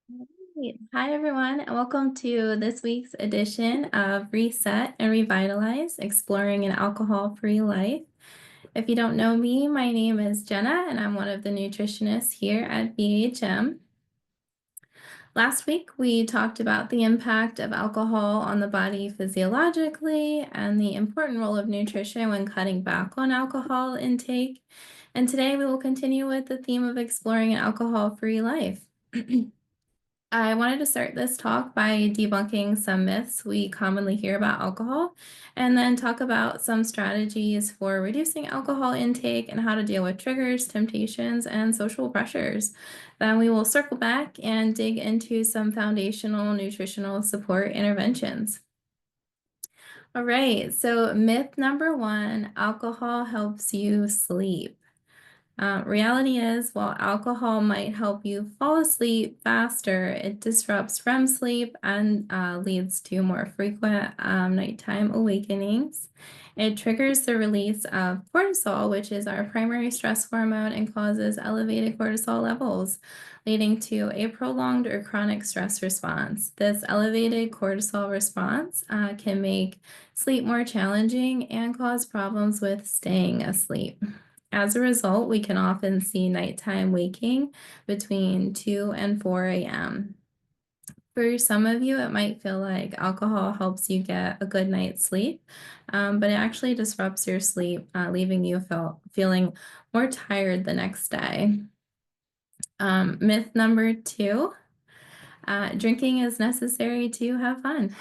Great. Hi, everyone, and welcome to this week's edition of Reset and Revitalize, Exploring an Alcohol-Free Life. If you don't know me, my name is Jenna, and I'm one of the nutritionists here at BHM. Last week, we talked about the impact of alcohol on the body physiologically and the important role of nutrition when cutting back on alcohol intake. And today, we will continue with the theme of exploring an alcohol-free life. I wanted to start this talk by debunking some myths we commonly hear about alcohol, and then talk about some strategies for reducing alcohol intake and how to deal with triggers, temptations, and social pressures. Then we will circle back and dig into some foundational nutritional support interventions. All right, so myth number one, alcohol helps you sleep. Reality is, while alcohol might help you fall asleep faster, it disrupts REM sleep and leads to more frequent nighttime awakenings. It triggers the release of cortisol, which is our primary stress hormone, and causes elevated cortisol levels, leading to a prolonged or chronic stress response. This elevated cortisol response can make sleep more challenging and cause problems with staying asleep. As a result, we can often see nighttime waking between 2 and 4 a.m. For some of you, it might feel like alcohol helps you get a good night's sleep, but it actually disrupts your sleep, leaving you feeling more tired the next day. Myth number two, drinking is necessary to have fun.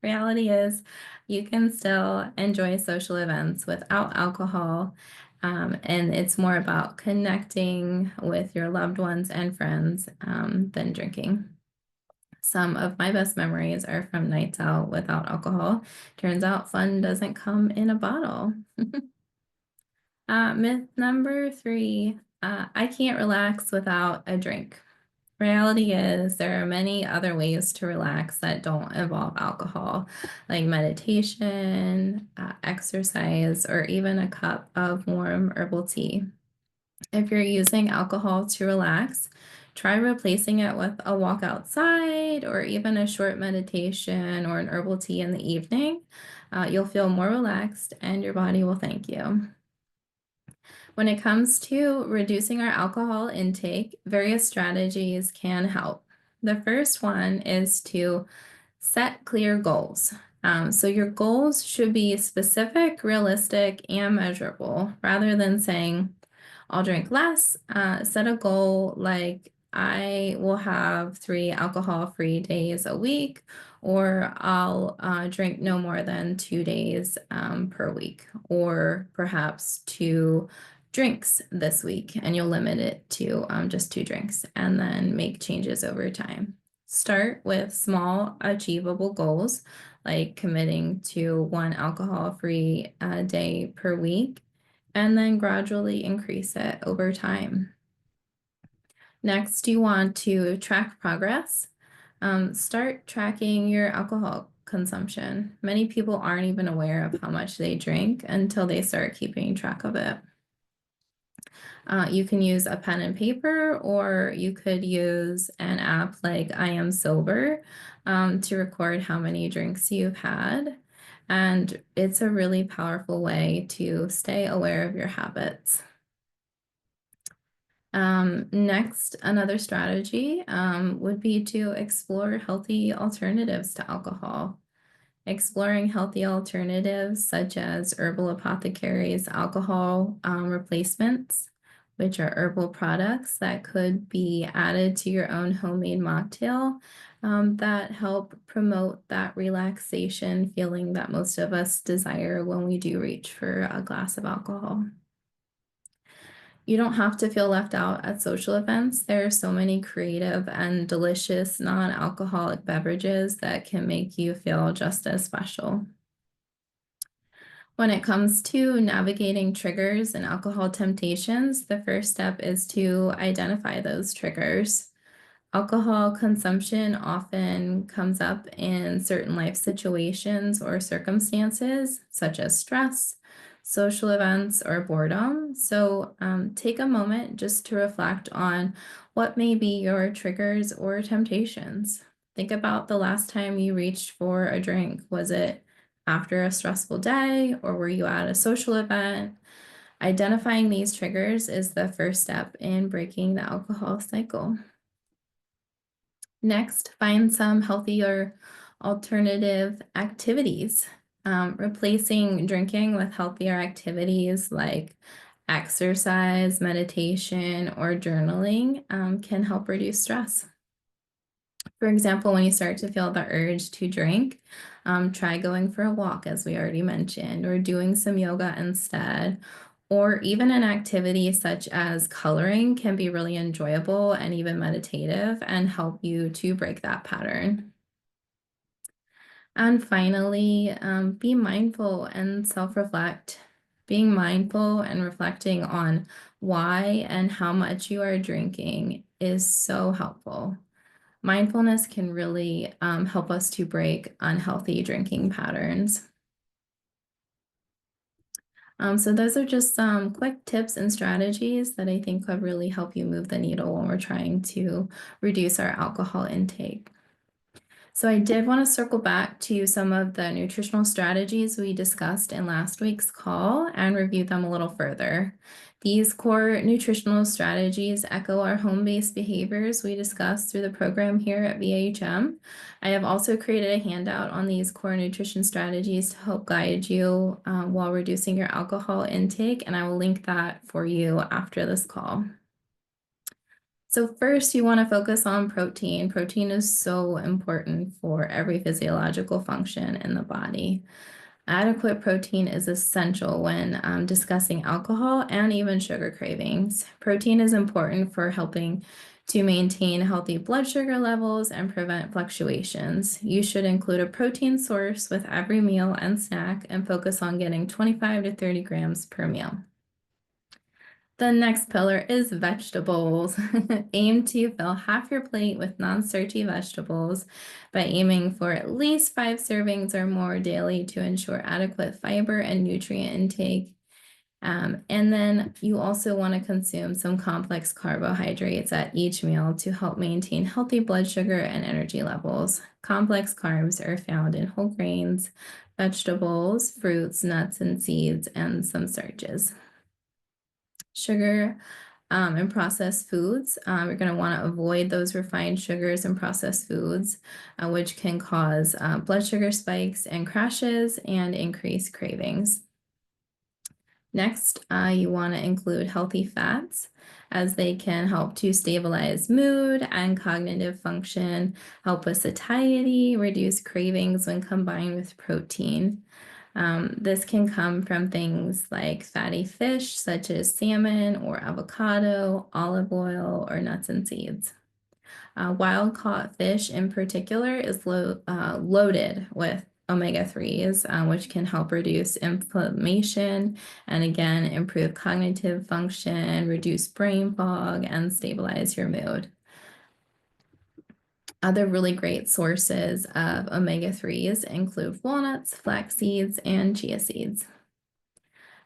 Reality is, you can still enjoy social events without alcohol, and it's more about connecting with your loved ones and friends than drinking. Some of my best memories are from nights out without alcohol. Turns out fun doesn't come in a bottle. Myth number three, I can't relax without a drink. Reality is there are many other ways to relax that don't involve alcohol, like meditation, exercise, or even a cup of warm herbal tea. If you're using alcohol to relax, try replacing it with a walk outside or even a short meditation or an herbal tea in the evening. You'll feel more relaxed and your body will thank you. When it comes to reducing our alcohol intake, various strategies can help. The first one is to set clear goals. So your goals should be specific, realistic, and measurable rather than saying, I'll drink less. Set a goal like I will have 3 alcohol-free days a week, or I'll drink no more than 2 days per week, or perhaps 2 drinks this week, and you'll limit it to just 2 drinks, and then make changes over time. Start with small, achievable goals, like committing to 1 alcohol-free day per week, and then gradually increase it over time. Next, you want to track progress. Start tracking your alcohol consumption. Many people aren't even aware of how much they drink until they start keeping track of it. You can use a pen and paper, or you could use an app like I Am Sober to record how many drinks you've had. And it's a really powerful way to stay aware of your habits. Next, another strategy would be to explore healthy alternatives to alcohol. Exploring healthy alternatives such as herbal apothecaries, alcohol replacements, which are herbal products that could be added to your own homemade mocktail that help promote that relaxation feeling that most of us desire when we do reach for a glass of alcohol. You don't have to feel left out at social events. There are so many creative and delicious non-alcoholic beverages that can make you feel just as special. When it comes to navigating triggers and alcohol temptations, the first step is to identify those triggers. Alcohol consumption often comes up in certain life situations or circumstances, such as stress, social events, or boredom. So take a moment just to reflect on what may be your triggers or temptations. Think about the last time you reached for a drink. Was it after a stressful day, or were you at a social event? Identifying these triggers is the first step in breaking the alcohol cycle. Next, find some healthier alternative activities. Replacing drinking with healthier activities like exercise, meditation, or journaling can help reduce stress. For example, when you start to feel the urge to drink, try going for a walk, as we already mentioned, or doing some yoga instead. Or even an activity such as coloring can be really enjoyable and even meditative and help you to break that pattern. And finally, be mindful and self-reflect. Being mindful and reflecting on why and how much you are drinking is so helpful. Mindfulness can really help us to break unhealthy drinking patterns. So those are just some quick tips and strategies that I think could really help you move the needle when we're trying to reduce our alcohol intake. So I did want to circle back to some of the nutritional strategies we discussed in last week's call and review them a little further. These core nutritional strategies echo our home-based behaviors we discussed through the program here at VHM. I have also created a handout on these core nutrition strategies to help guide you while reducing your alcohol intake, and I will link that for you after this call. So first, you want to focus on protein. Protein is so important for every physiological function in the body. Adequate protein is essential when discussing alcohol and even sugar cravings. Protein is important for helping to maintain healthy blood sugar levels and prevent fluctuations. You should include a protein source with every meal and snack and focus on getting 25 to 30 grams per meal. The next pillar is vegetables. Aim to fill half your plate with non-starchy vegetables by aiming for at least 5 servings or more daily to ensure adequate fiber and nutrient intake. And then you also want to consume some complex carbohydrates at each meal to help maintain healthy blood sugar and energy levels. Complex carbs are found in whole grains, vegetables, fruits, nuts, and seeds, and some starches. Sugar and processed foods. You're going to want to avoid those refined sugars and processed foods, which can cause blood sugar spikes and crashes and increase cravings. Next, you want to include healthy fats as they can help to stabilize mood and cognitive function, help with satiety, reduce cravings when combined with protein. This can come from things like fatty fish, such as salmon or avocado, olive oil, or nuts and seeds. Wild-caught fish in particular is loaded with omega-3s, which can help reduce inflammation and again, improve cognitive function, reduce brain fog, and stabilize your mood. Other really great sources of omega-3s include walnuts, flax seeds, and chia seeds.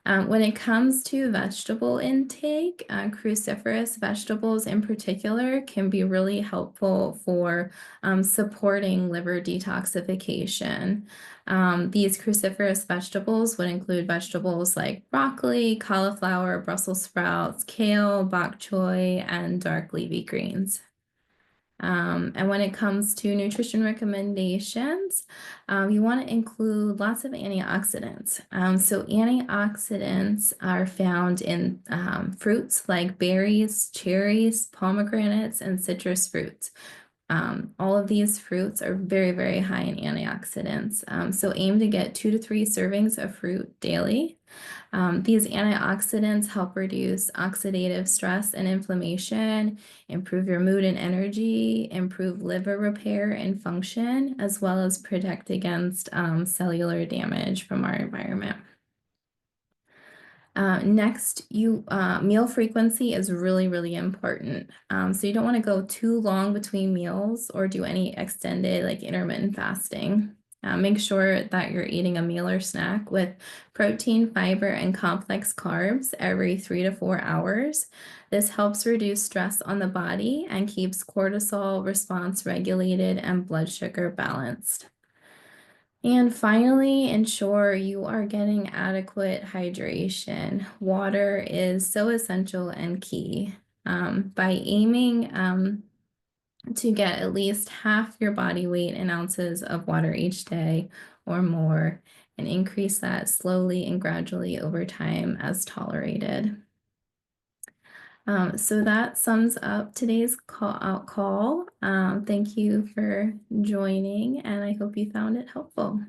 When it comes to vegetable intake, cruciferous vegetables in particular can be really helpful for supporting liver detoxification. These cruciferous vegetables would include vegetables like broccoli, cauliflower, Brussels sprouts, kale, bok choy, and dark leafy greens. And when it comes to nutrition recommendations, you want to include lots of antioxidants. So antioxidants are found in fruits like berries, cherries, pomegranates, and citrus fruits. All of these fruits are very, very high in antioxidants. So aim to get 2 to 3 servings of fruit daily. These antioxidants help reduce oxidative stress and inflammation, improve your mood and energy, improve liver repair and function, as well as protect against cellular damage from our environment. Next, meal frequency is really, really important. So you don't want to go too long between meals or do any extended like intermittent fasting. Make sure that you're eating a meal or snack with protein, fiber, and complex carbs every 3 to 4 hours. This helps reduce stress on the body and keeps cortisol response regulated and blood sugar balanced. And finally, ensure you are getting adequate hydration. Water is so essential and key. By aiming to get at least half your body weight in ounces of water each day or more, and increase that slowly and gradually over time as tolerated. So that sums up today's call. Thank you for joining, and I hope you found it helpful.